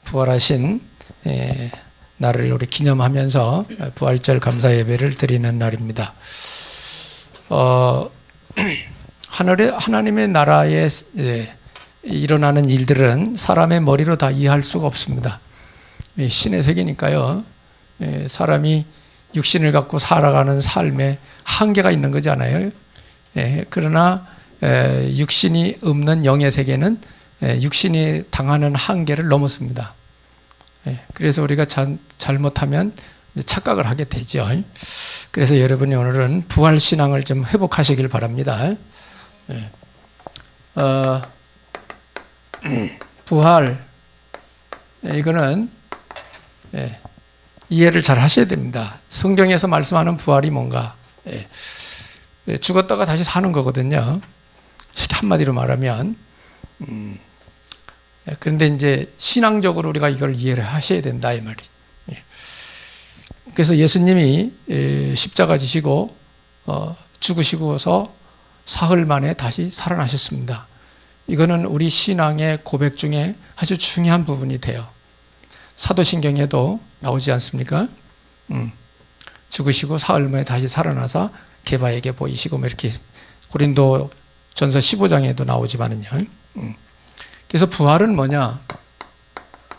부활하신 날을 우리 기념하면서 부활절 감사 예배를 드리는 날입니다. 하나님의 나라에 일어나는 일들은 사람의 머리로 다 이해할 수가 없습니다. 신의 세계니까요. 사람이 육신을 갖고 살아가는 삶에 한계가 있는 거잖아요. 그러나 육신이 없는 영의 세계는 육신이 당하는 한계를 넘었습니다. 그래서 우리가 잘못하면 착각을 하게 되죠. 그래서 여러분이 오늘은 부활 신앙을 좀 회복하시길 바랍니다. 부활, 이거는 이해를 잘 하셔야 됩니다. 성경에서 말씀하는 부활이 뭔가, 죽었다가 다시 사는 거거든요. 한마디로 말하면. 그런데 이제 신앙적으로 우리가 이걸 이해를 하셔야 된다, 이 말이. 그래서 예수님이 십자가 지시고 죽으시고서 사흘 만에 다시 살아나셨습니다. 이거는 우리 신앙의 고백 중에 아주 중요한 부분이 돼요. 사도신경에도 나오지 않습니까? 죽으시고 사흘 만에 다시 살아나서 게바에게 보이시고 이렇게 고린도 전서 15장에도 나오지만은요. 그래서 부활은 뭐냐?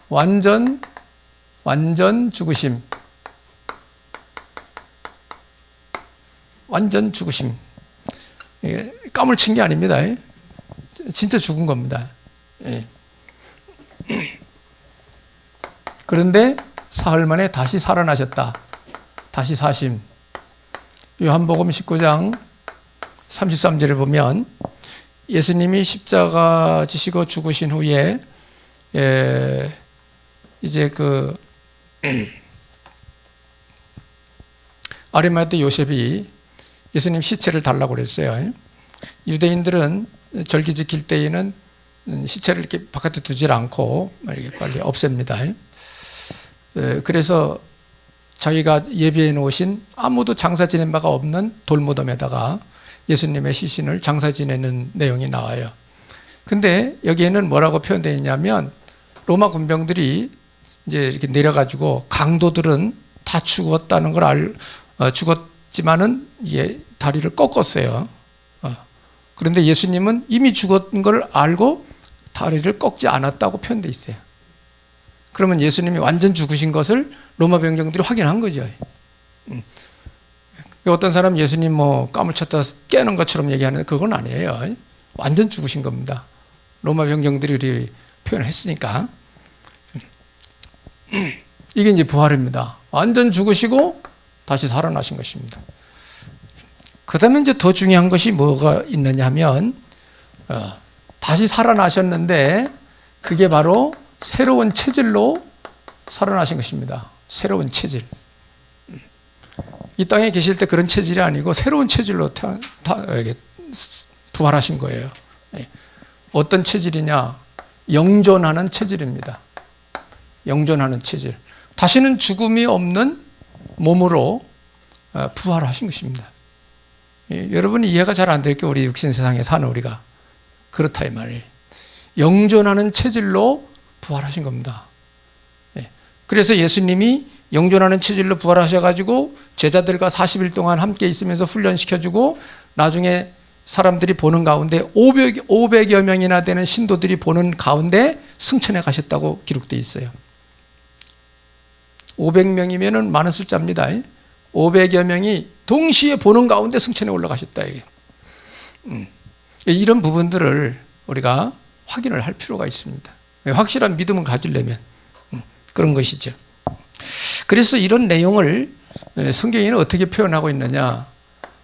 완전 죽으심. 완전 죽으심. 까물친 게 아닙니다. 진짜 죽은 겁니다. 그런데 사흘 만에 다시 살아나셨다. 다시 사심. 요한복음 19장 33절을 보면 예수님이 십자가 지시고 죽으신 후에 이제 아리마대 요셉이 예수님 시체를 달라고 그랬어요. 유대인들은 절기 지킬 때에는 시체를 이렇게 바깥에 두질 않고 이렇게 빨리 없앱니다. 그래서 자기가 예비해 놓으신 아무도 장사 지낸 바가 없는 돌무덤에다가 예수님의 시신을 장사 지내는 내용이 나와요. 근데 여기에는 뭐라고 표현되어 있냐면 로마 군병들이 이제 이렇게 내려가지고 강도들은 다 죽었다는 걸 죽었지만은 이게 다리를 꺾었어요. 그런데 예수님은 이미 죽은 걸 알고 다리를 꺾지 않았다고 표현되어 있어요. 그러면 예수님이 완전 죽으신 것을 로마 병정들이 확인한 거죠. 어떤 사람 예수님 까물쳤다 깨는 것처럼 얘기하는데 그건 아니에요. 완전 죽으신 겁니다. 로마 병정들이 우리 표현을 했으니까. 이게 이제 부활입니다. 완전 죽으시고 다시 살아나신 것입니다. 그 다음에 이제 더 중요한 것이 뭐가 있느냐 하면, 다시 살아나셨는데 그게 바로 새로운 체질로 살아나신 것입니다. 새로운 체질. 이 땅에 계실 때 그런 체질이 아니고 새로운 체질로 부활하신 거예요. 어떤 체질이냐? 영존하는 체질입니다. 영존하는 체질. 다시는 죽음이 없는 몸으로 부활하신 것입니다. 여러분이 이해가 잘 안 될 게 우리 육신 세상에 사는 우리가 그렇다 이 말이에요. 영존하는 체질로 부활하신 겁니다. 그래서 예수님이 영존하는 체질로 부활하셔가지고 제자들과 40일 동안 함께 있으면서 훈련시켜주고 나중에 사람들이 보는 가운데 500여 명이나 되는 신도들이 보는 가운데 승천해 가셨다고 기록되어 있어요. 500명이면 많은 숫자입니다. 500여 명이 동시에 보는 가운데 승천에 올라가셨다. 이런 부분들을 우리가 확인을 할 필요가 있습니다. 확실한 믿음을 가지려면 그런 것이죠. 그래서 이런 내용을 성경에는 어떻게 표현하고 있느냐?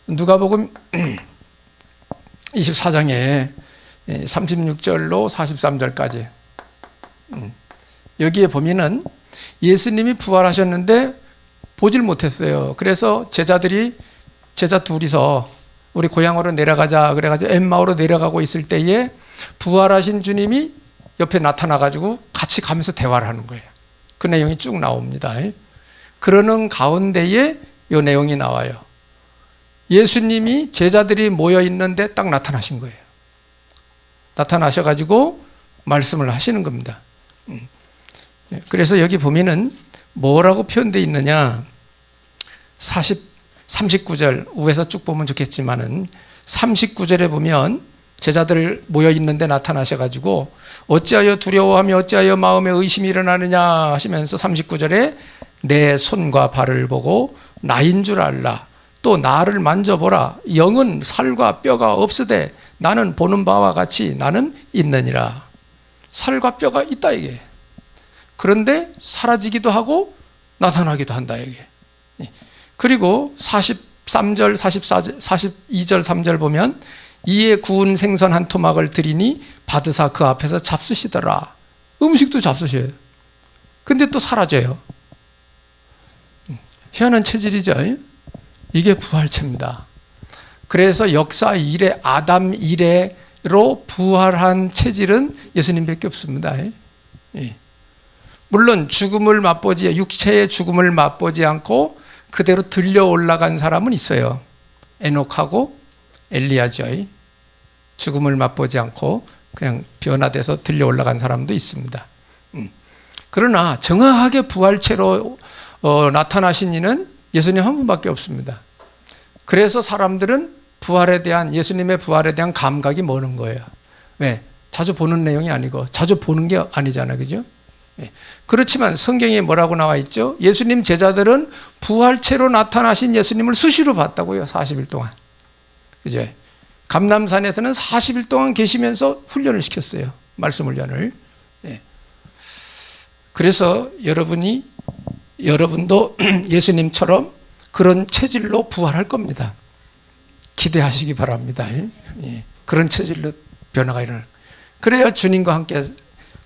누가복음 24장에 36절로 43절까지 여기에 보면은 예수님이 부활하셨는데 보질 못했어요. 그래서 제자 둘이서 우리 고향으로 내려가자 그래가지고 엠마오로 내려가고 있을 때에 부활하신 주님이 옆에 나타나가지고 같이 가면서 대화를 하는 거예요. 그 내용이 쭉 나옵니다. 그러는 가운데에 이 내용이 나와요. 예수님이 제자들이 모여 있는데 딱 나타나신 거예요. 나타나셔가지고 말씀을 하시는 겁니다. 그래서 여기 보면은 뭐라고 표현되어 있느냐, 39절 위에서 쭉 보면 좋겠지만은 39절에 보면 제자들 모여 있는데 나타나셔가지고 어찌하여 두려워하며 어찌하여 마음에 의심이 일어나느냐 하시면서 39절에 내 손과 발을 보고 나인 줄 알라. 또 나를 만져보라. 영은 살과 뼈가 없으되 나는 보는 바와 같이 나는 있느니라. 살과 뼈가 있다 이게. 그런데 사라지기도 하고 나타나기도 한다 이게. 그리고 43절, 44절, 42절, 3절 보면 이에 구운 생선 한 토막을 드리니 받으사 그 앞에서 잡수시더라. 음식도 잡수셔요. 근데 또 사라져요. 희한한 체질이죠. 이게 부활체입니다. 그래서 역사 이래 아담 이래로 부활한 체질은 예수님밖에 없습니다. 물론 죽음을 맛보지, 육체의 죽음을 맛보지 않고 그대로 들려 올라간 사람은 있어요. 에녹하고 엘리야죠. 죽음을 맛보지 않고 그냥 변화돼서 들려 올라간 사람도 있습니다. 그러나 정확하게 부활체로 나타나신 이는 예수님 한 분밖에 없습니다. 그래서 사람들은 부활에 대한, 예수님의 부활에 대한 감각이 모는 거예요. 왜? 자주 보는 내용이 아니고, 자주 보는 게 아니잖아요. 그죠? 그렇지만 성경에 뭐라고 나와 있죠? 예수님 제자들은 부활체로 나타나신 예수님을 수시로 봤다고요. 40일 동안. 그죠? 감람산에서는 40일 동안 계시면서 훈련을 시켰어요. 말씀 훈련을. 그래서 여러분도 예수님처럼 그런 체질로 부활할 겁니다. 기대하시기 바랍니다. 그런 체질로 변화가 일어날. 그래야 주님과 함께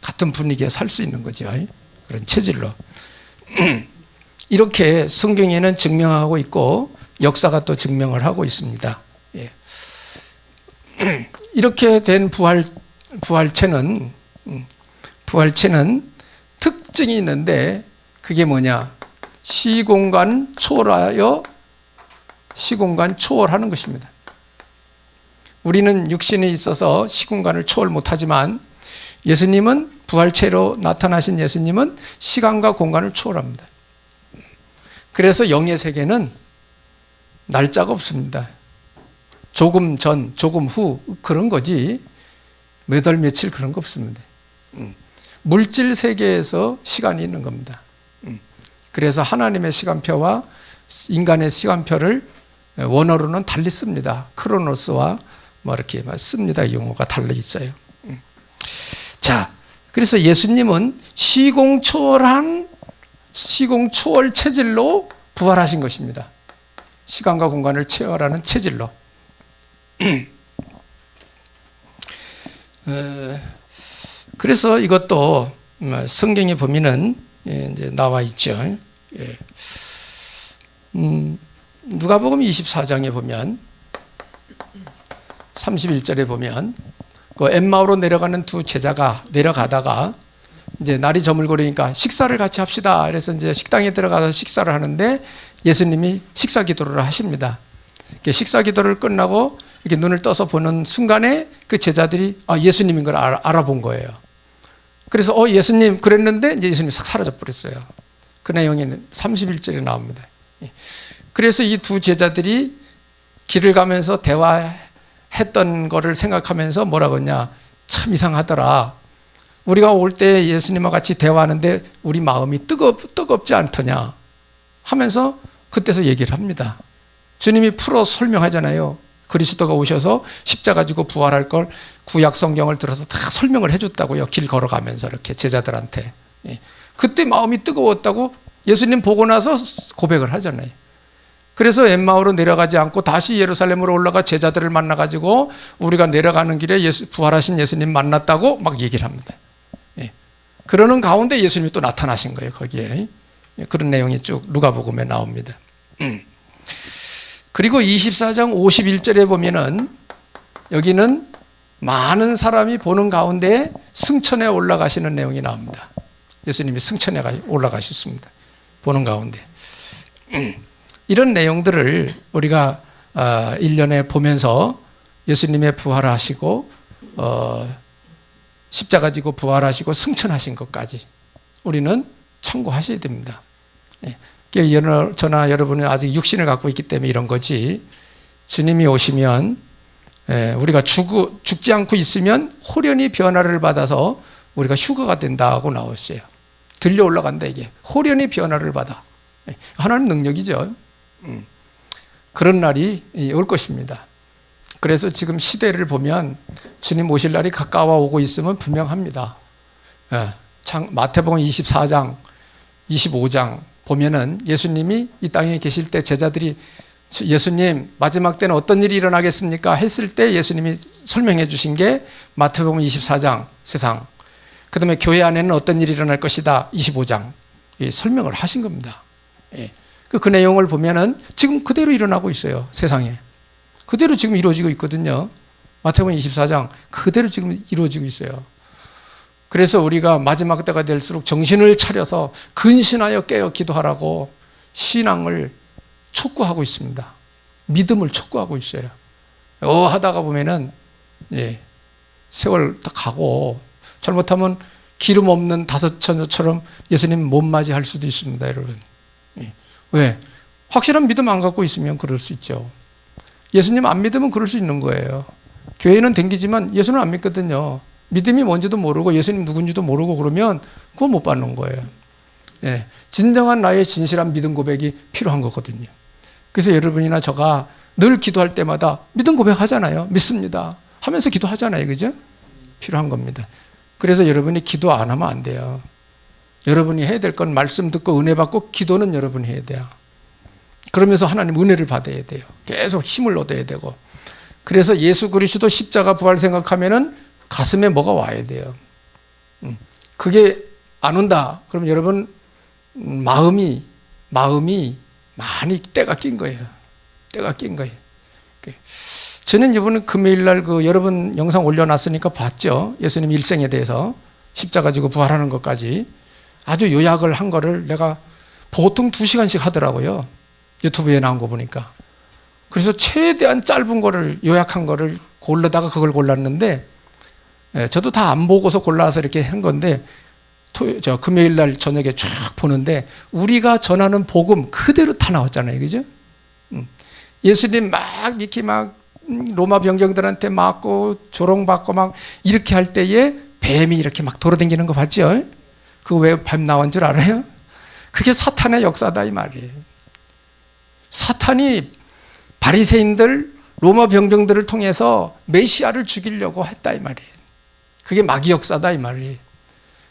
같은 분위기에 살 수 있는 거죠. 그런 체질로. 이렇게 성경에는 증명하고 있고 역사가 또 증명을 하고 있습니다. 이렇게 된 부활체는 특징이 있는데 그게 뭐냐? 시공간 초월하여 시공간 초월하는 것입니다. 우리는 육신에 있어서 시공간을 초월 못하지만 예수님은 부활체로 나타나신 예수님은 시간과 공간을 초월합니다. 그래서 영의 세계는 날짜가 없습니다. 조금 전, 조금 후 그런 거지 몇 월 며칠 그런 거 없습니다. 물질 세계에서 시간이 있는 겁니다. 그래서 하나님의 시간표와 인간의 시간표를 원어로는 달리 씁니다. 크로노스와 뭐 이렇게 씁니다. 용어가 달리 있어요. 자, 그래서 예수님은 시공 초월 체질로 부활하신 것입니다. 시간과 공간을 초월하는 체질로. 그래서 이것도 성경에 보면은 이제 나와 있죠. 누가복음 24장에 보면 31절에 보면 그 엠마오로 내려가는 두 제자가 내려가다가 이제 날이 저물고 그러니까 식사를 같이 합시다. 그래서 이제 식당에 들어가서 식사를 하는데 예수님이 식사 기도를 하십니다. 식사 기도를 끝나고 이렇게 눈을 떠서 보는 순간에 그 제자들이 예수님인 걸 알아본 거예요. 그래서 예수님 그랬는데 이제 예수님이 싹 사라져 버렸어요. 그 내용에는 31절에 나옵니다. 그래서 이 두 제자들이 길을 가면서 대화했던 거를 생각하면서 뭐라고 했냐? 참 이상하더라. 우리가 올 때 예수님과 같이 대화하는데 우리 마음이 뜨겁지 않더냐 하면서 그때서 얘기를 합니다. 주님이 풀어 설명하잖아요. 그리스도가 오셔서 십자가 지고 부활할 걸 구약 성경을 들어서 다 설명을 해줬다고요. 길 걸어가면서 이렇게 제자들한테. 그때 마음이 뜨거웠다고 예수님 보고 나서 고백을 하잖아요. 그래서 엠마오로 내려가지 않고 다시 예루살렘으로 올라가 제자들을 만나가지고 우리가 내려가는 길에 부활하신 예수님 만났다고 막 얘기를 합니다. 그러는 가운데 예수님이 또 나타나신 거예요. 거기에. 그런 내용이 쭉 누가복음에 나옵니다. 그리고 24장 51절에 보면은 여기는 많은 사람이 보는 가운데 승천에 올라가시는 내용이 나옵니다. 예수님이 승천에 올라가셨습니다. 보는 가운데. 이런 내용들을 우리가 1년에 보면서 예수님의 부활하시고 십자가 지고 부활하시고 승천하신 것까지 우리는 참고하셔야 됩니다. 저나 여러분은 아직 육신을 갖고 있기 때문에 이런 거지, 주님이 오시면 우리가 죽지 않고 있으면 호련히 변화를 받아서 우리가 휴가가 된다고 나왔어요. 들려 올라간다, 이게. 호련히 변화를 받아. 하나님 능력이죠. 그런 날이 올 것입니다. 그래서 지금 시대를 보면 주님 오실 날이 가까워 오고 있으면 분명합니다. 마태복음 24장, 25장 보면은 예수님이 이 땅에 계실 때 제자들이 예수님 마지막 때는 어떤 일이 일어나겠습니까? 했을 때 예수님이 설명해 주신 게 마태복음 24장 세상, 그 다음에 교회 안에는 어떤 일이 일어날 것이다 25장 설명을 하신 겁니다. 그 내용을 보면은 지금 그대로 일어나고 있어요. 세상에 그대로 지금 이루어지고 있거든요. 마태복음 24장 그대로 지금 이루어지고 있어요. 그래서 우리가 마지막 때가 될수록 정신을 차려서 근신하여 깨어 기도하라고 신앙을 촉구하고 있습니다. 믿음을 촉구하고 있어요. 하다가 보면은 세월 다 가고 잘못하면 기름 없는 다섯 처녀처럼 예수님 못 맞이할 수도 있습니다, 여러분. 왜? 확실한 믿음 안 갖고 있으면 그럴 수 있죠. 예수님 안 믿으면 그럴 수 있는 거예요. 교회는 댕기지만 예수는 안 믿거든요. 믿음이 뭔지도 모르고 예수님 누군지도 모르고 그러면 그거 못 받는 거예요. 진정한 나의 진실한 믿음 고백이 필요한 거거든요. 그래서 여러분이나 저가 늘 기도할 때마다 믿음 고백하잖아요. 믿습니다 하면서 기도하잖아요. 그죠? 필요한 겁니다. 그래서 여러분이 기도 안 하면 안 돼요. 여러분이 해야 될 건 말씀 듣고 은혜 받고 기도는 여러분이 해야 돼요. 그러면서 하나님 은혜를 받아야 돼요. 계속 힘을 얻어야 되고. 그래서 예수 그리스도 십자가 부활 생각하면은 가슴에 뭐가 와야 돼요. 그게 안 온다. 그럼 여러분 마음이 많이 때가 낀 거예요. 때가 낀 거예요. 저는 이번에 금요일 날 여러분 영상 올려놨으니까 봤죠. 예수님 일생에 대해서 십자가 지고 부활하는 것까지 아주 요약을 한 거를 내가 보통 2시간씩 하더라고요. 유튜브에 나온 거 보니까. 그래서 최대한 짧은 거를 요약한 거를 고르다가 그걸 골랐는데 저도 다 안 보고서 골라서 이렇게 한 건데 금요일 날 저녁에 쫙 보는데 우리가 전하는 복음 그대로 다 나왔잖아요. 그죠? 예수님 이렇게 로마 병정들한테 맞고 조롱받고 이렇게 할 때에 뱀이 이렇게 돌아다니는 거 봤죠? 그거 왜 뱀 나온 줄 알아요? 그게 사탄의 역사다 이 말이에요. 사탄이 바리새인들 로마 병정들을 통해서 메시아를 죽이려고 했다 이 말이에요. 그게 마귀 역사다 이 말이에요.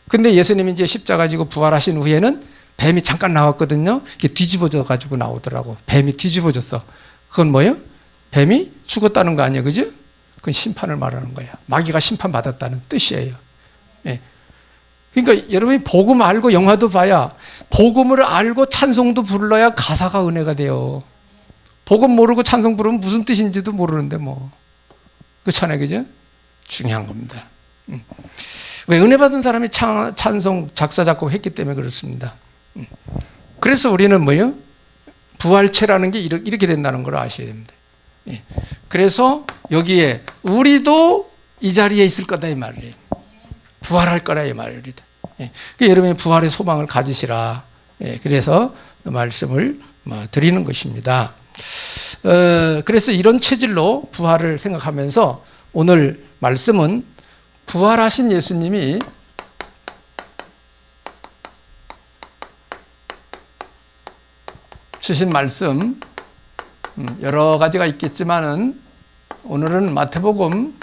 근데 예수님이 이제 십자가 지고 부활하신 후에는 뱀이 잠깐 나왔거든요. 이게 뒤집어져 가지고 나오더라고. 뱀이 뒤집어졌어. 그건 뭐예요? 뱀이 죽었다는 거 아니에요, 그죠? 그건 심판을 말하는 거야. 마귀가 심판받았다는 뜻이에요. 그러니까 여러분이 복음 알고 영화도 봐야, 복음을 알고 찬송도 불러야 가사가 은혜가 돼요. 복음 모르고 찬송 부르면 무슨 뜻인지도 모르는데 그렇잖아요, 그죠? 중요한 겁니다. 왜? 은혜 받은 사람이 찬송 작사 작곡 했기 때문에 그렇습니다. 그래서 우리는 뭐예요? 부활체라는 게 이렇게 된다는 걸 아셔야 됩니다. 그래서 여기에 우리도 이 자리에 있을 거다 이 말이에요. 부활할 거라 이 말이에요. 여러분이 부활의 소망을 가지시라. 그래서 말씀을 드리는 것입니다. 그래서 이런 체질로 부활을 생각하면서 오늘 말씀은 부활하신 예수님이 주신 말씀 여러 가지가 있겠지만은 오늘은 마태복음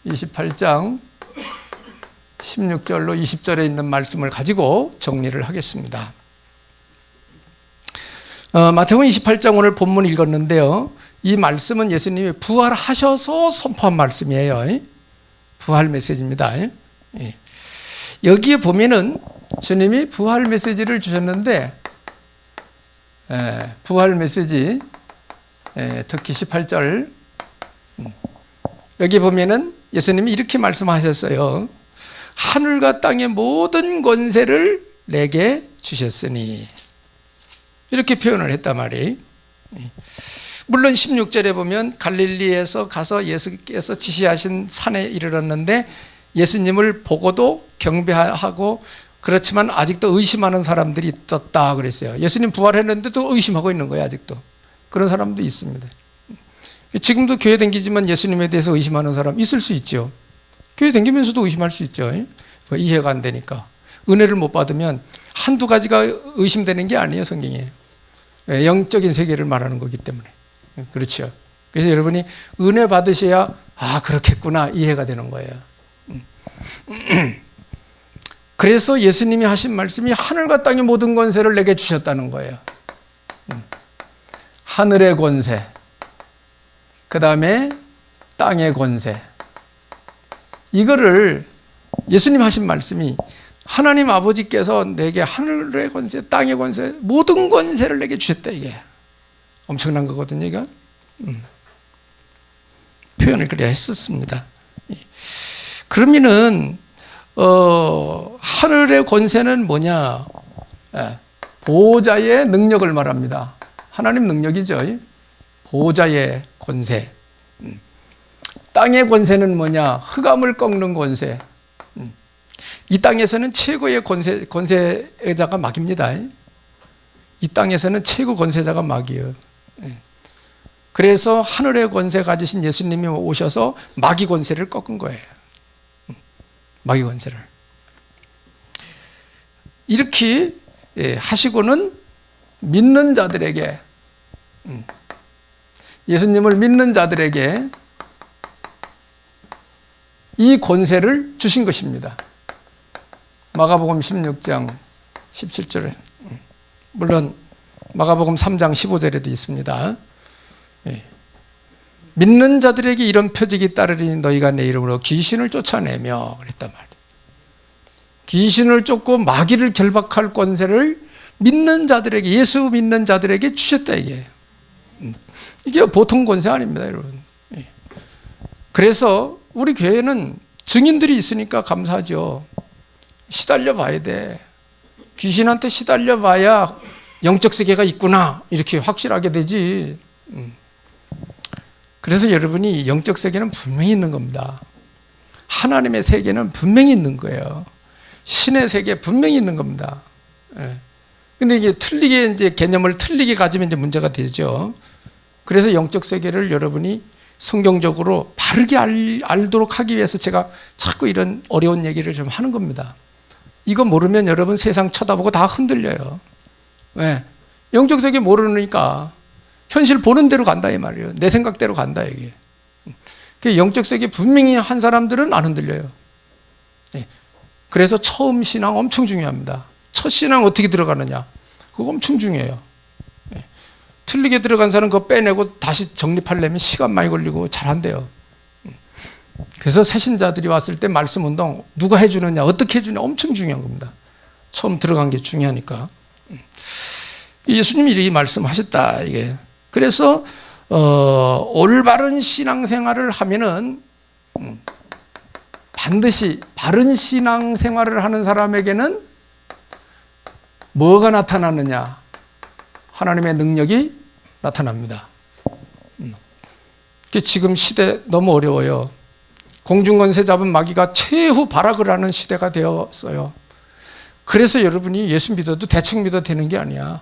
28장 16절로 20절에 있는 말씀을 가지고 정리를 하겠습니다. 마태복음 28장 오늘 본문 읽었는데요. 이 말씀은 예수님이 부활하셔서 선포한 말씀이에요. 부활 메시지입니다. 여기에 보면은 주님이 부활 메시지를 주셨는데 부활 메시지 특히 18절 여기 보면은 예수님이 이렇게 말씀하셨어요. 하늘과 땅의 모든 권세를 내게 주셨으니 이렇게 표현을 했단 말이에요. 물론 16절에 보면 갈릴리에서 가서 예수께서 지시하신 산에 이르렀는데 예수님을 보고도 경배하고 그렇지만 아직도 의심하는 사람들이 있었다 그랬어요. 예수님 부활했는데도 의심하고 있는 거예요. 아직도. 그런 사람도 있습니다. 지금도 교회 다니지만 예수님에 대해서 의심하는 사람 있을 수 있죠. 교회 다니면서도 의심할 수 있죠. 이해가 안 되니까. 은혜를 못 받으면 한두 가지가 의심되는 게 아니에요. 성경에. 영적인 세계를 말하는 거기 때문에. 그렇죠. 그래서 여러분이 은혜 받으셔야 그렇겠구나 이해가 되는 거예요. 그래서 예수님이 하신 말씀이 하늘과 땅의 모든 권세를 내게 주셨다는 거예요. 하늘의 권세, 그 다음에 땅의 권세. 이거를 예수님 하신 말씀이 하나님 아버지께서 내게 하늘의 권세, 땅의 권세, 모든 권세를 내게 주셨다. 이게 엄청난 거거든요. 이거 표현을 그래야 했었습니다. 그러면은 하늘의 권세는 뭐냐? 보호자의 능력을 말합니다. 하나님 능력이죠. 보호자의 권세. 땅의 권세는 뭐냐? 흑암을 꺾는 권세. 이 땅에서는 최고의 권세자가 마귀입니다. 이 땅에서는 최고 권세자가 마귀예요. 그래서 하늘의 권세 가지신 예수님이 오셔서 마귀 권세를 꺾은 거예요. 마귀 권세를. 이렇게 하시고는 믿는 자들에게, 예수님을 믿는 자들에게 이 권세를 주신 것입니다. 마가복음 16장 17절에, 물론 마가복음 3장 15절에도 있습니다. 믿는 자들에게 이런 표적이 따르리니 너희가 내 이름으로 귀신을 쫓아내며 그랬단 말이에요. 귀신을 쫓고 마귀를 결박할 권세를 믿는 자들에게, 예수 믿는 자들에게 주셨다 이게. 이게 보통 권세 아닙니다, 여러분. 그래서 우리 교회는 증인들이 있으니까 감사하죠. 시달려 봐야 돼. 귀신한테 시달려 봐야 영적 세계가 있구나 이렇게 확실하게 되지. 그래서 여러분이 영적 세계는 분명히 있는 겁니다. 하나님의 세계는 분명히 있는 거예요. 신의 세계 분명히 있는 겁니다. 근데 이게 틀리게 이제 개념을 틀리게 가지면 이제 문제가 되죠. 그래서 영적 세계를 여러분이 성경적으로 바르게 알도록 하기 위해서 제가 자꾸 이런 어려운 얘기를 좀 하는 겁니다. 이거 모르면 여러분 세상 쳐다보고 다 흔들려요. 왜? 영적 세계 모르니까 현실 보는 대로 간다 이 말이에요. 내 생각대로 간다 이게. 영적 세계 분명히 한 사람들은 안 흔들려요. 그래서 처음 신앙 엄청 중요합니다. 첫 신앙 어떻게 들어가느냐, 그거 엄청 중요해요. 틀리게 들어간 사람 그거 빼내고 다시 정립하려면 시간 많이 걸리고 잘 안 돼요. 그래서 새신자들이 왔을 때 말씀 운동 누가 해주느냐, 어떻게 해주냐 엄청 중요한 겁니다. 처음 들어간 게 중요하니까. 예수님이 이렇게 말씀하셨다 이게. 그래서 올바른 신앙생활을 하면은 반드시 바른 신앙생활을 하는 사람에게는 뭐가 나타나느냐? 하나님의 능력이 나타납니다. 지금 시대 너무 어려워요. 공중권세 잡은 마귀가 최후 발악을 하는 시대가 되었어요. 그래서 여러분이 예수 믿어도 대충 믿어도 되는 게 아니야.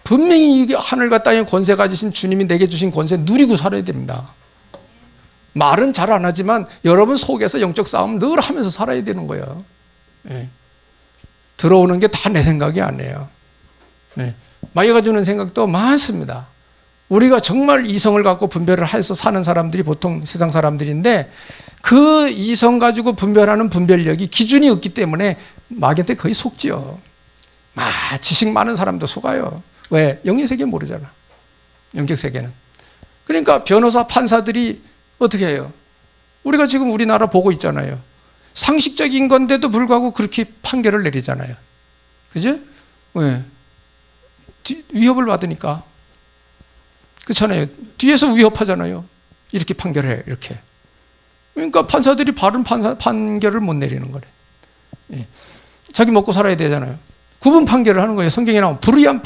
분명히 하늘과 땅의 권세 가지신 주님이 내게 주신 권세 누리고 살아야 됩니다. 말은 잘 안 하지만 여러분 속에서 영적 싸움 늘 하면서 살아야 되는 거예요. 들어오는 게 다 내 생각이 아니에요. 마귀가 주는 생각도 많습니다. 우리가 정말 이성을 갖고 분별을 해서 사는 사람들이 보통 세상 사람들인데 그 이성 가지고 분별하는 분별력이 기준이 없기 때문에 마귀한테 거의 속지요. 지식 많은 사람도 속아요. 왜? 영의 세계 모르잖아. 영적 세계는. 그러니까 변호사, 판사들이 어떻게 해요? 우리가 지금 우리나라 보고 있잖아요. 상식적인 건데도 불구하고 그렇게 판결을 내리잖아요. 그죠? 왜? 위협을 받으니까. 그렇잖아요. 뒤에서 위협하잖아요. 이렇게 판결해, 이렇게. 그러니까 판사들이 바른 판결을 못 내리는 거래. 자기 먹고 살아야 되잖아요. 구분 판결을 하는 거예요. 성경에 나오면 불의한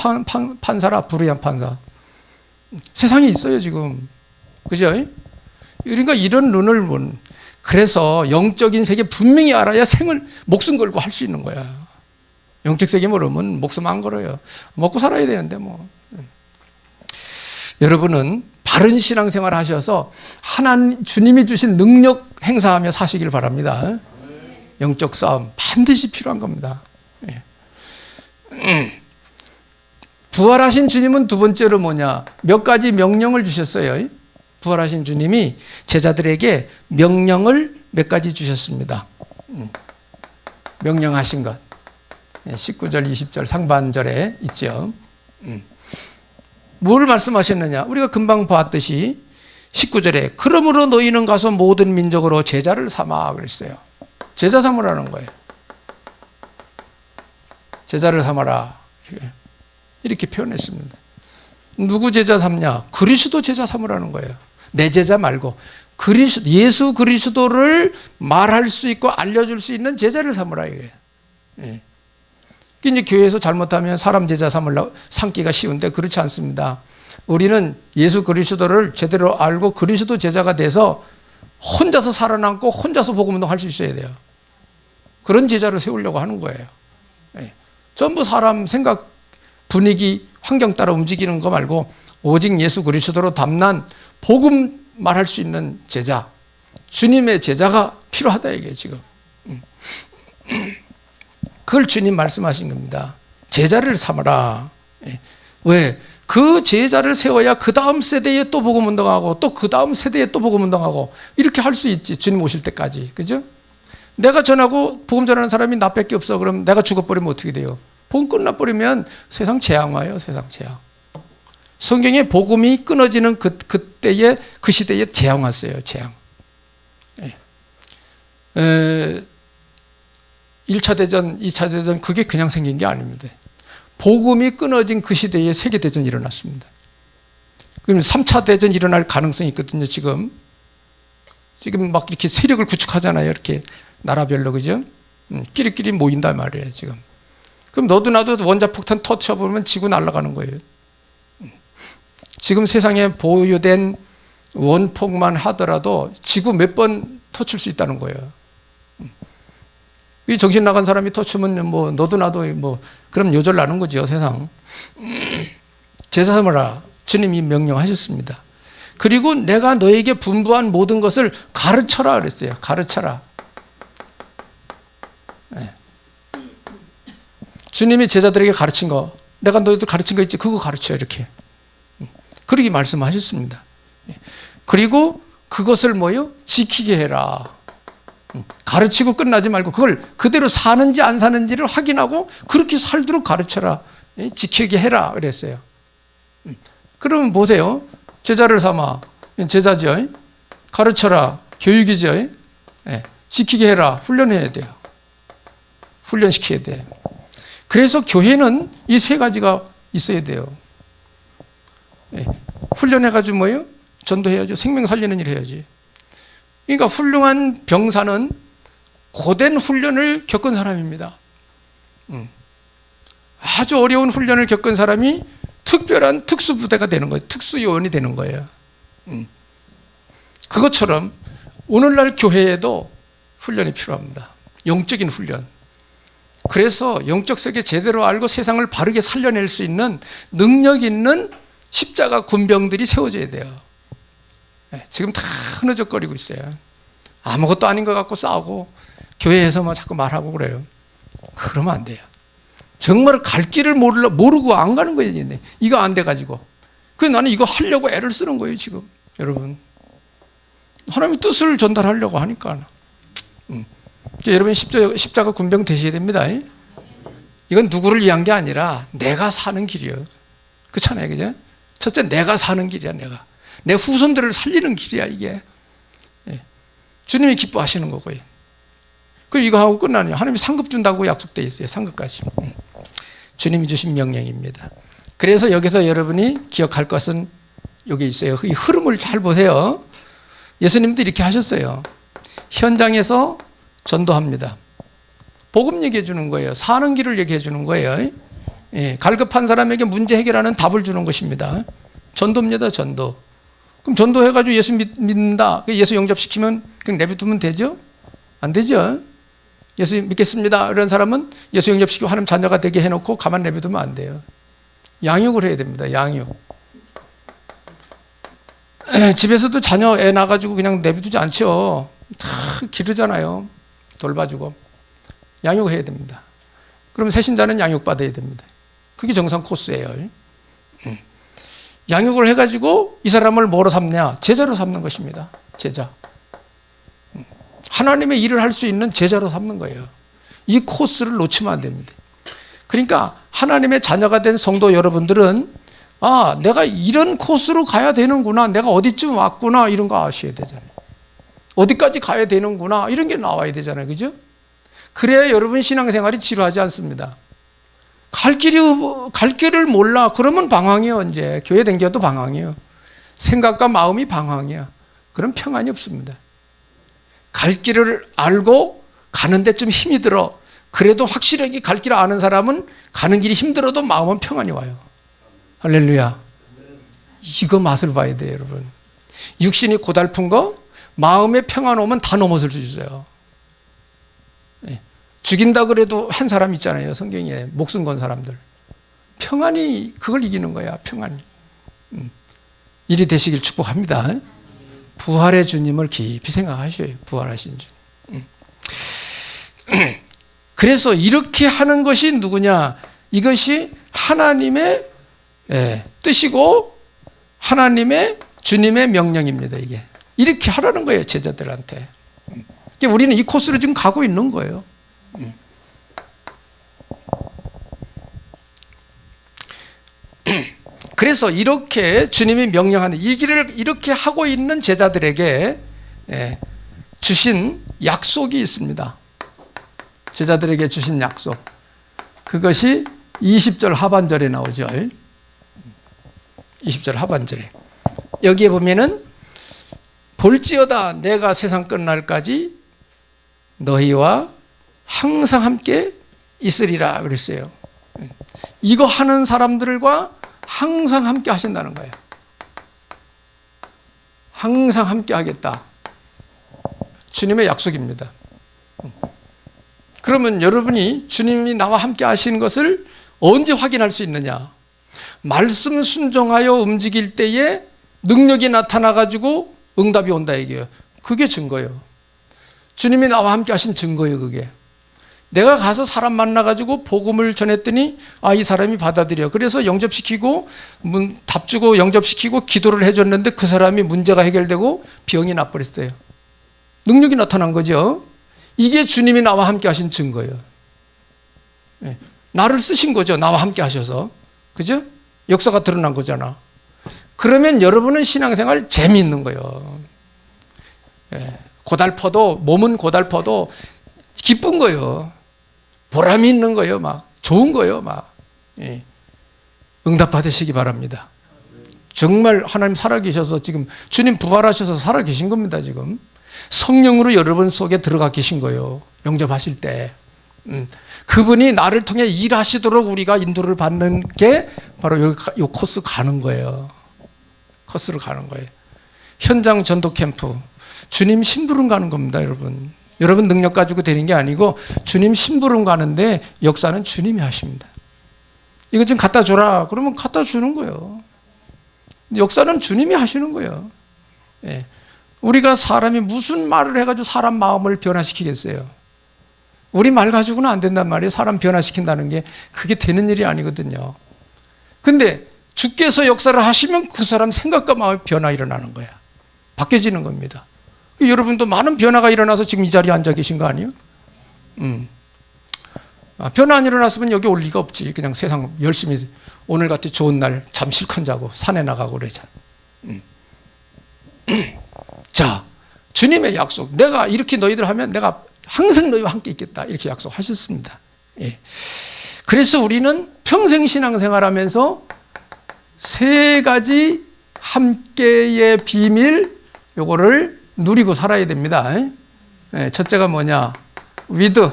판사라, 불의한 판사. 세상에 있어요, 지금. 그죠? 그러니까 이런 눈을 그래서 영적인 세계 분명히 알아야 목숨 걸고 할 수 있는 거야. 영적 세계 모르면 목숨 안 걸어요. 먹고 살아야 되는데 뭐. 여러분은 바른 신앙생활 하셔서 하나님 주님이 주신 능력 행사하며 사시길 바랍니다. 영적 싸움 반드시 필요한 겁니다. 부활하신 주님은 두 번째로 뭐냐? 몇 가지 명령을 주셨어요. 부활하신 주님이 제자들에게 명령을 몇 가지 주셨습니다. 명령하신 것 19절 20절 상반절에 있죠. 뭘 말씀하셨느냐? 우리가 금방 봤듯이 19절에 그러므로 너희는 가서 모든 민족으로 제자를 삼아 그랬어요. 제자 삼으라는 거예요. 제자를 삼아라 이렇게 표현했습니다. 누구 제자 삼냐? 그리스도 제자 삼으라는 거예요. 내 제자 말고 예수 그리스도를 말할 수 있고 알려줄 수 있는 제자를 삼으라 이거예요. 예. 이제 교회에서 잘못하면 사람 제자 삼기가 쉬운데 그렇지 않습니다. 우리는 예수 그리스도를 제대로 알고 그리스도 제자가 돼서 혼자서 살아남고 혼자서 복음운동 할 수 있어야 돼요. 그런 제자를 세우려고 하는 거예요. 예. 전부 사람 생각, 분위기, 환경 따라 움직이는 거 말고 오직 예수 그리스도로 담난 복음 말할 수 있는 제자, 주님의 제자가 필요하다 이게 지금. 그걸 주님 말씀하신 겁니다. 제자를 삼아라. 왜? 그 제자를 세워야 그 다음 세대에 또 복음 운동하고 또 그 다음 세대에 또 복음 운동하고 이렇게 할 수 있지. 주님 오실 때까지. 그죠? 내가 전하고 복음 전하는 사람이 나밖에 없어. 그럼 내가 죽어버리면 어떻게 돼요? 복음 끝나버리면 세상 재앙 와요. 세상 재앙. 성경에 복음이 끊어지는 그때에 그 시대에 재앙 왔어요. 재앙. 1차 대전, 2차 대전 그게 그냥 생긴 게 아닙니다. 복음이 끊어진 그 시대에 세계대전이 일어났습니다. 그럼 3차 대전이 일어날 가능성이 있거든요. 지금 막 이렇게 세력을 구축하잖아요. 이렇게 나라별로. 그죠? 끼리끼리 모인단 말이에요. 지금. 그럼 너도 나도 원자폭탄 터쳐보면 지구 날아가는 거예요. 지금 세상에 보유된 원폭만 하더라도 지구 몇 번 터칠 수 있다는 거예요. 이 정신 나간 사람이 터치면 뭐 너도 나도 뭐 그럼 요절 나는 거죠. 세상. 제자 삼으라. 주님이 명령하셨습니다. 그리고 내가 너에게 분부한 모든 것을 가르쳐라 그랬어요. 가르쳐라. 네. 주님이 제자들에게 가르친 거, 내가 너희들 가르친 거 있지? 그거 가르쳐 이렇게. 그렇게 말씀하셨습니다. 그리고 그것을 뭐요? 지키게 해라. 가르치고 끝나지 말고 그걸 그대로 사는지 안 사는지를 확인하고 그렇게 살도록 가르쳐라. 지키게 해라 그랬어요. 그러면 보세요. 제자를 삼아. 제자죠. 가르쳐라. 교육이죠. 지키게 해라. 훈련해야 돼요. 훈련시켜야 돼요. 그래서 교회는 이 세 가지가 있어야 돼요. 훈련해가지고 뭐예요? 전도해야죠. 생명 살리는 일 해야지. 그러니까 훌륭한 병사는 고된 훈련을 겪은 사람입니다. 아주 어려운 훈련을 겪은 사람이 특별한 특수부대가 되는 거예요. 특수요원이 되는 거예요. 그것처럼 오늘날 교회에도 훈련이 필요합니다. 영적인 훈련. 그래서 영적 세계 제대로 알고 세상을 바르게 살려낼 수 있는 능력 있는 십자가 군병들이 세워져야 돼요. 지금 다 흐느적거리고 있어요. 아무것도 아닌 것 같고 싸우고 교회에서 뭐 자꾸 말하고 그래요. 그러면 안 돼요. 정말 갈 길을 모르고 안 가는 거예요. 이거 안 돼가지고. 그래서 나는 이거 하려고 애를 쓰는 거예요. 지금 여러분. 하나님의 뜻을 전달하려고 하니까. 여러분 십자가 군병 되셔야 됩니다. 이건 누구를 위한 게 아니라 내가 사는 길이에요. 그렇잖아요. 그죠? 첫째 내가 사는 길이야. 내 후손들을 살리는 길이야 이게. 주님이 기뻐하시는 거고요. 그 이거 하고 끝나네요. 하나님이 상급 준다고 약속되어 있어요. 상급까지. 주님이 주신 명령입니다. 그래서 여기서 여러분이 기억할 것은 여기 있어요. 이 흐름을 잘 보세요. 예수님도 이렇게 하셨어요. 현장에서 전도합니다. 복음 얘기해 주는 거예요. 사는 길을 얘기해 주는 거예요. 갈급한 사람에게 문제 해결하는 답을 주는 것입니다. 전도입니다. 전도. 그럼 전도해가지고 예수 믿는다. 예수 영접시키면 그냥 내비두면 되죠? 안 되죠? 예수 믿겠습니다. 이런 사람은 예수 영접시키고 하나님 자녀가 되게 해놓고 가만 내버두면 안 돼요. 양육을 해야 됩니다. 양육. 집에서도 자녀 애 낳아가지고 그냥 내버두지 않죠. 다 기르잖아요. 돌봐주고. 양육해야 됩니다. 그럼 새신자는 양육받아야 됩니다. 그게 정상 코스예요. 양육을 해가지고 이 사람을 뭐로 삼냐? 제자로 삼는 것입니다. 제자. 하나님의 일을 할 수 있는 제자로 삼는 거예요. 이 코스를 놓치면 안 됩니다. 그러니까 하나님의 자녀가 된 성도 여러분들은 내가 이런 코스로 가야 되는구나. 내가 어디쯤 왔구나. 이런 거 아셔야 되잖아요. 어디까지 가야 되는구나. 이런 게 나와야 되잖아요. 그죠? 그래야 여러분 신앙생활이 지루하지 않습니다. 갈 길을 몰라. 그러면 방황이에요. 이제 교회 댕겨도 방황이에요. 생각과 마음이 방황이야. 그럼 평안이 없습니다. 갈 길을 알고 가는데 좀 힘이 들어. 그래도 확실하게 갈 길을 아는 사람은 가는 길이 힘들어도 마음은 평안이 와요. 할렐루야. 이거 맛을 봐야 돼요, 여러분. 육신이 고달픈 거, 마음의 평안 오면 다 넘어설 수 있어요. 죽인다 그래도 한 사람 있잖아요. 성경에 목숨 건 사람들. 평안이 그걸 이기는 거야. 평안이. 일이 되시길 축복합니다. 부활의 주님을 깊이 생각하셔요. 부활하신 주님. 그래서 이렇게 하는 것이 누구냐? 이것이 하나님의 뜻이고 하나님의 주님의 명령입니다. 이게 이렇게 하라는 거예요. 제자들한테. 우리는 이 코스로 지금 가고 있는 거예요. 그래서 이렇게 주님이 명령하는 이 길을 이렇게 하고 있는 제자들에게 주신 약속이 있습니다. 제자들에게 주신 약속. 그것이 20절 하반절에 나오죠. 20절 하반절에. 여기에 보면은 볼지어다 내가 세상 끝날까지 너희와 항상 함께 있으리라 그랬어요. 이거 하는 사람들과 항상 함께 하신다는 거예요. 항상 함께 하겠다. 주님의 약속입니다. 그러면 여러분이 주님이 나와 함께 하시는 것을 언제 확인할 수 있느냐? 말씀 순종하여 움직일 때에 능력이 나타나가지고 응답이 온다 얘기예요. 그게 증거예요. 주님이 나와 함께 하신 증거예요. 그게. 내가 가서 사람 만나가지고 복음을 전했더니 이 사람이 받아들여. 그래서 영접시키고 답 주고 영접시키고 기도를 해줬는데 그 사람이 문제가 해결되고 병이 나버렸어요. 능력이 나타난 거죠. 이게 주님이 나와 함께 하신 증거예요. 나를 쓰신 거죠. 나와 함께 하셔서. 그죠? 역사가 드러난 거잖아. 그러면 여러분은 신앙생활 재미있는 거예요. 고달퍼도, 몸은 고달퍼도 기쁜 거예요. 보람이 있는 거예요. 막 좋은 거예요. 막 응답 받으시기 바랍니다. 정말 하나님 살아계셔서 지금 주님 부활하셔서 살아계신 겁니다. 지금 성령으로 여러분 속에 들어가 계신 거예요. 영접하실 때 그분이 나를 통해 일하시도록 우리가 인도를 받는 게 바로 요 코스 가는 거예요. 코스로 가는 거예요. 현장 전도 캠프 주님 심부름 가는 겁니다. 여러분 능력 가지고 되는 게 아니고 주님 심부름 가는데 역사는 주님이 하십니다. 이거 좀 갖다 줘라. 그러면 갖다 주는 거예요. 역사는 주님이 하시는 거예요. 우리가 사람이 무슨 말을 해가지고 사람 마음을 변화시키겠어요. 우리 말 가지고는 안 된단 말이에요. 사람 변화시킨다는 게 그게 되는 일이 아니거든요. 근데 주께서 역사를 하시면 그 사람 생각과 마음의 변화 일어나는 거야. 바뀌어지는 겁니다. 여러분도 많은 변화가 일어나서 지금 이 자리에 앉아 계신 거 아니에요? 변화 안 일어났으면 여기 올 리가 없지. 그냥 세상 열심히 오늘같이 좋은 날 잠 실컷 자고 산에 나가고 그러자. 자, 주님의 약속. 내가 이렇게 너희들 하면 내가 항상 너희와 함께 있겠다. 이렇게 약속하셨습니다. 그래서 우리는 평생 신앙생활하면서 세 가지 함께의 비밀 요거를 누리고 살아야 됩니다. 첫째가 뭐냐? with.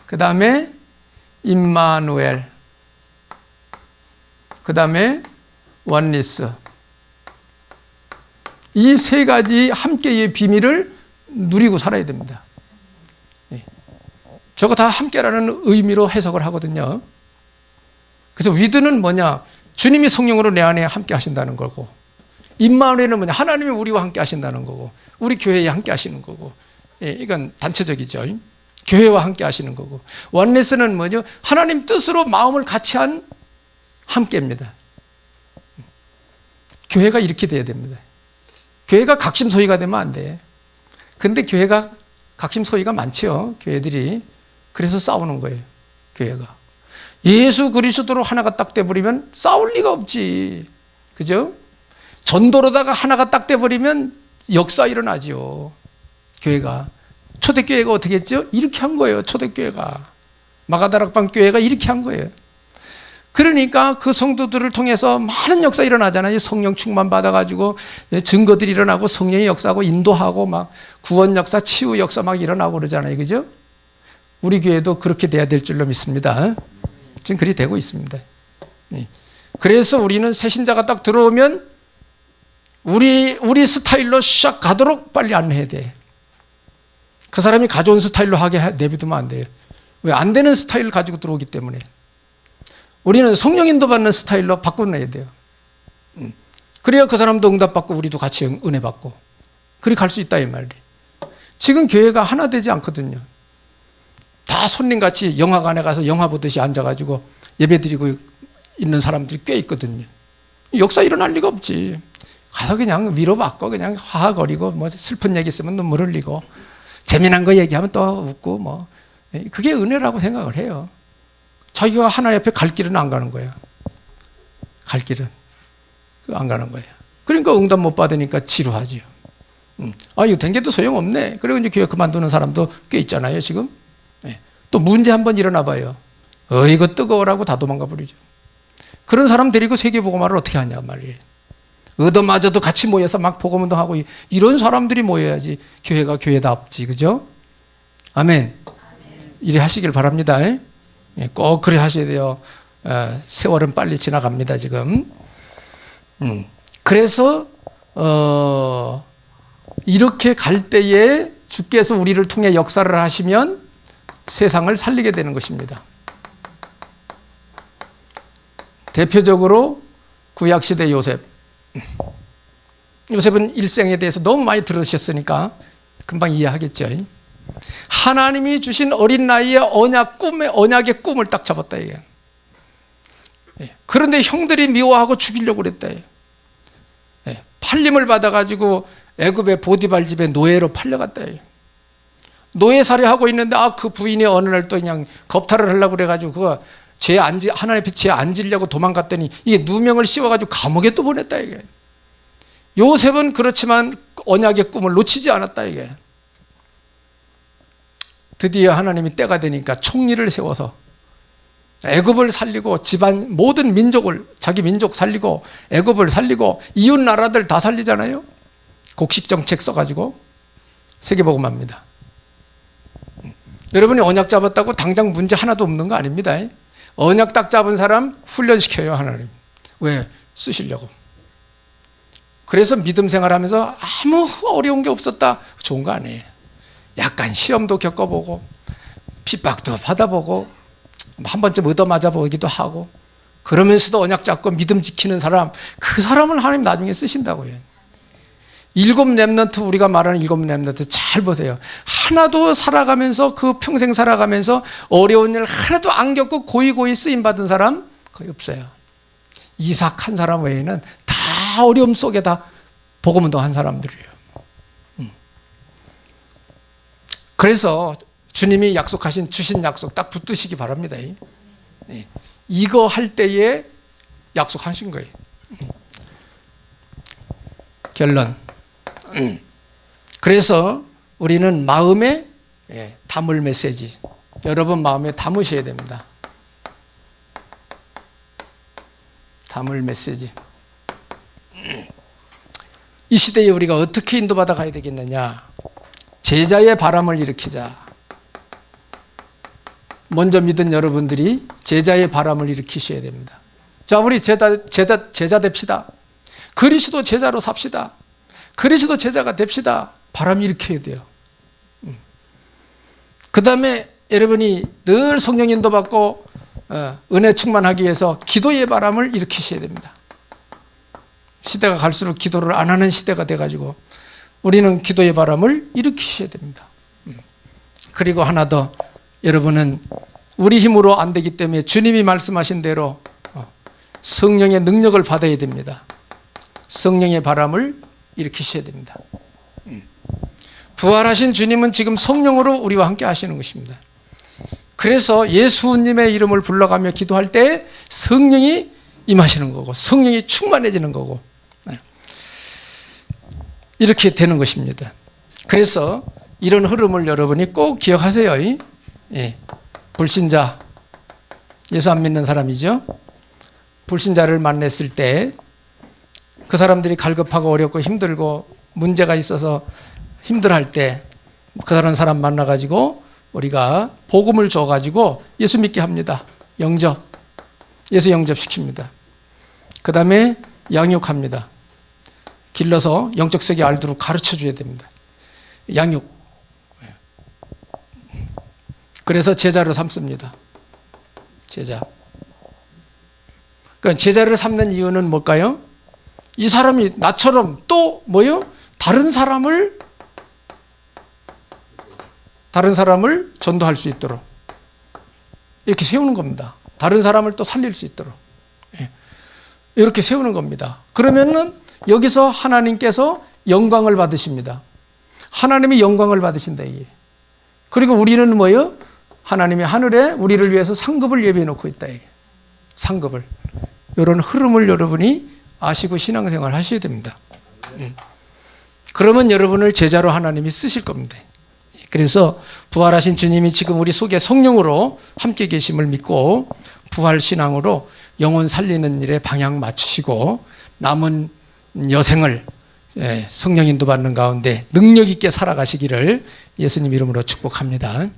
그 다음에 임마누엘. 그 다음에 oneness. 이 세 가지 함께의 비밀을 누리고 살아야 됩니다. 저거 다 함께라는 의미로 해석을 하거든요. 그래서 위드는 뭐냐? 주님이 성령으로 내 안에 함께 하신다는 거고, 임마누엘은 뭐냐? 하나님이 우리와 함께 하신다는 거고, 우리 교회에 함께 하시는 거고. 예, 이건 단체적이죠. 교회와 함께 하시는 거고. 원네스는 뭐죠? 하나님 뜻으로 마음을 같이 한 함께입니다. 교회가 이렇게 돼야 됩니다. 교회가 각심소위가 되면 안 돼. 근데 교회가 각심소위가 많죠. 교회들이. 그래서 싸우는 거예요. 교회가. 예수 그리스도로 하나가 딱 돼버리면 싸울 리가 없지. 그죠? 전도로다가 하나가 딱 돼버리면 역사 일어나죠. 교회가. 초대교회가 어떻게 했죠? 이렇게 한 거예요. 초대교회가. 마가다락방 교회가 이렇게 한 거예요. 그러니까 그 성도들을 통해서 많은 역사 일어나잖아요. 성령 충만 받아가지고 증거들이 일어나고 성령의 역사하고 인도하고 막 구원 역사, 치유 역사 막 일어나고 그러잖아요. 그죠? 우리 교회도 그렇게 돼야 될 줄로 믿습니다. 지금 그리 되고 있습니다. 그래서 우리는 새신자가 딱 들어오면 우리 스타일로 샥 가도록 빨리 안내해야 돼. 그 사람이 가져온 스타일로 하게 내비두면 안 돼요. 왜? 안 되는 스타일을 가지고 들어오기 때문에. 우리는 성령 인도받는 스타일로 바꿔내야 돼요. 그래야 그 사람도 응답받고 우리도 같이 은혜 받고 그리 갈 수 있다 이 말이에요. 지금 교회가 하나 되지 않거든요. 다 손님같이 영화관에 가서 영화 보듯이 앉아가지고 예배드리고 있는 사람들이 꽤 있거든요. 역사 일어날 리가 없지. 가서 그냥 위로받고 그냥 화화거리고 뭐 슬픈 얘기 있으면 눈물 흘리고 재미난 거 얘기하면 또 웃고 뭐 그게 은혜라고 생각을 해요. 자기가 하나님 앞에 갈 길은 안 가는 거예요. 갈 길은 안 가는 거예요. 그러니까 응답 못 받으니까 지루하지요. 이거 된 게도 소용없네. 그리고 이제 교회 그만두는 사람도 꽤 있잖아요, 지금. 또 문제 한번 일어나 봐요. 이거 뜨거워라고 다 도망가 버리죠. 그런 사람 데리고 세계복음화를 어떻게 하냐 말이에요. 얻어맞아도 같이 모여서 막 복음운동하고 이런 사람들이 모여야지 교회가 교회답지, 그죠? 아멘. 이래 하시길 바랍니다. 꼭 그래 하셔야 돼요. 세월은 빨리 지나갑니다, 지금. 그래서 이렇게 갈 때에 주께서 우리를 통해 역사를 하시면 세상을 살리게 되는 것입니다. 대표적으로 구약시대 요셉. 요셉은 일생에 대해서 너무 많이 들으셨으니까 금방 이해하겠죠. 하나님이 주신 어린 나이에 언약의 꿈을 딱 잡았다 이게. 그런데 형들이 미워하고 죽이려고 그랬다. 팔림을 받아가지고 애굽의 보디발 집에 노예로 팔려갔다. 노예살이 하고 있는데 그 부인이 어느 날 또 그냥 겁탈을 하려고 그래가지고 그거 하나님 앞에 죄 안 지려고 도망갔더니 이게 누명을 씌워가지고 감옥에 또 보냈다 이게. 요셉은 그렇지만 언약의 꿈을 놓치지 않았다 이게. 드디어 하나님이 때가 되니까 총리를 세워서 애굽을 살리고 집안 모든 민족을 자기 민족 살리고 애굽을 살리고 이웃 나라들 다 살리잖아요. 곡식 정책 써가지고 세계복음화입니다. 여러분이 언약 잡았다고 당장 문제 하나도 없는 거 아닙니다. 언약 딱 잡은 사람 훈련시켜요, 하나님. 왜? 쓰시려고. 그래서 믿음 생활하면서 아무 어려운 게 없었다. 좋은 거 아니에요. 약간 시험도 겪어보고 핍박도 받아보고 한 번쯤 얻어맞아 보기도 하고 그러면서도 언약 잡고 믿음 지키는 사람, 그 사람을 하나님 나중에 쓰신다고요. 7 렘넌트, 우리가 말하는 7 렘넌트 잘 보세요. 하나도 살아가면서 그 평생 살아가면서 어려운 일 하나도 안 겪고 고이고이 쓰임받은 사람 거의 없어요. 이삭 한 사람 외에는 다 어려움 속에 다 복음운동한 사람들이에요. 그래서 주님이 주신 약속 딱 붙드시기 바랍니다. 이거 할 때에 약속하신 거예요. 결론. 그래서 우리는 마음에 담을 메시지, 여러분 마음에 담으셔야 됩니다. 담을 메시지. 이 시대에 우리가 어떻게 인도받아 가야 되겠느냐? 제자의 바람을 일으키자. 먼저 믿은 여러분들이 제자의 바람을 일으키셔야 됩니다. 자, 우리 제자 됩시다. 그리스도 제자로 삽시다. 그리스도 제자가 됩시다. 바람 일으켜야 돼요. 그 다음에 여러분이 늘 성령 인도 받고 은혜 충만하기 위해서 기도의 바람을 일으키셔야 됩니다. 시대가 갈수록 기도를 안 하는 시대가 돼가지고 우리는 기도의 바람을 일으키셔야 됩니다. 그리고 하나 더, 여러분은 우리 힘으로 안 되기 때문에 주님이 말씀하신 대로 성령의 능력을 받아야 됩니다. 성령의 바람을 일으키셔야 됩니다. 부활하신 주님은 지금 성령으로 우리와 함께 하시는 것입니다. 그래서 예수님의 이름을 불러가며 기도할 때 성령이 임하시는 거고 성령이 충만해지는 거고 이렇게 되는 것입니다. 그래서 이런 흐름을 여러분이 꼭 기억하세요. 예. 불신자, 예수 안 믿는 사람이죠. 불신자를 만났을 때 그 사람들이 갈급하고 어렵고 힘들고 문제가 있어서 힘들어할 때 그 사람 만나가지고 우리가 복음을 줘가지고 예수 믿게 합니다. 영접, 예수 영접시킵니다. 그 다음에 양육합니다. 길러서 영적 세계 알도록 가르쳐줘야 됩니다. 양육. 그래서 제자로 삼습니다. 제자. 그러니까 제자를 삼는 이유는 뭘까요? 이 사람이 나처럼 또 뭐요? 다른 사람을 전도할 수 있도록 이렇게 세우는 겁니다. 다른 사람을 또 살릴 수 있도록 이렇게 세우는 겁니다. 그러면은 여기서 하나님께서 영광을 받으십니다. 하나님이 영광을 받으신다 이게. 그리고 우리는 뭐예요? 하나님이 하늘에 우리를 위해서 상급을 예비해 놓고 있다 이게. 상급을. 이런 흐름을 여러분이 아시고 신앙생활 하셔야 됩니다. 그러면 여러분을 제자로 하나님이 쓰실 겁니다. 그래서 부활하신 주님이 지금 우리 속에 성령으로 함께 계심을 믿고 부활신앙으로 영혼 살리는 일에 방향 맞추시고 남은 여생을 성령 인도받는 가운데 능력 있게 살아가시기를 예수님 이름으로 축복합니다.